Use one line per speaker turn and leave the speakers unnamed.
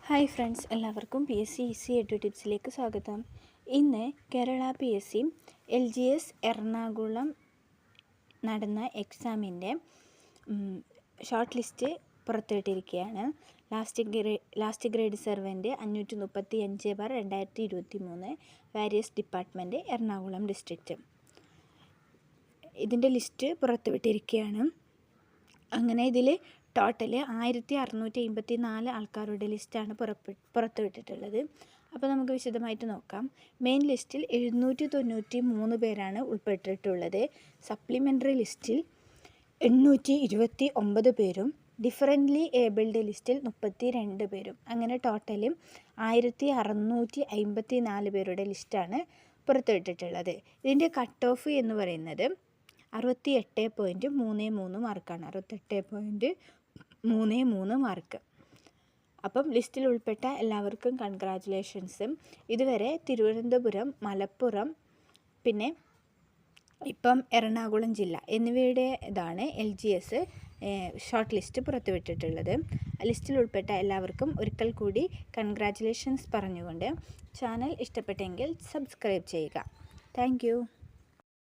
Hi friends, എല്ലാവർക്കും PSC easy edu ടിപ്സിലേക്ക് സ്വാഗതം. ഇന്ന് കേരള PSC LGS എറണാകുളം നടന്ന എക്സാമിൻ്റെ ഷോർട്ട് ലിസ്റ്റ് പുറത്തുവിട്ടിരിക്കുകയാണ്. Last grade servant 535/2023 various department Ernakulam district. ഇതിൻ്റെ ലിസ്റ്റ് പുറത്തുവിട്ടിരിക്കുകയാണ്. അങ്ങനെ ഇതിൽ ടോട്ടൽ 1654 ആൾക്കാരുടെ ലിസ്റ്റാണ് പുറത്തുവിട്ടിട്ടുള്ളത്. അപ്പോൾ നമുക്ക് വിശദമായിട്ട് നോക്കാം. മെയിൻ ലിസ്റ്റിൽ 793 പേരാണ് ഉൾപ്പെട്ടിട്ടുള്ളത്. സപ്ലിമെൻ്ററി ലിസ്റ്റിൽ 829 പേരും ഡിഫറൻ്റ്ലി ഏബിൾഡ് ലിസ്റ്റിൽ 32 പേരും. അങ്ങനെ ടോട്ടൽ 1654 പേരുടെ ലിസ്റ്റാണ് പുറത്തുവിട്ടിട്ടുള്ളത്. ഇതിൻ്റെ കട്ട് ഓഫ് എന്ന് പറയുന്നത് 68.33 മാർക്കാണ്. 68.33 മാർക്ക്. അപ്പം ലിസ്റ്റിൽ ഉൾപ്പെട്ട എല്ലാവർക്കും കൺഗ്രാജുലേഷൻസും. ഇതുവരെ തിരുവനന്തപുരം, മലപ്പുറം, പിന്നെ ഇപ്പം എറണാകുളം ജില്ല എന്നിവയുടെ ഇതാണ് LGS ഷോർട്ട് ലിസ്റ്റ് പുറത്തുവിട്ടിട്ടുള്ളത്. ലിസ്റ്റിൽ ഉൾപ്പെട്ട എല്ലാവർക്കും ഒരിക്കൽ കൂടി കൺഗ്രാജുലേഷൻസ് പറഞ്ഞുകൊണ്ട് ചാനൽ ഇഷ്ടപ്പെട്ടെങ്കിൽ സബ്സ്ക്രൈബ് ചെയ്യുക. താങ്ക്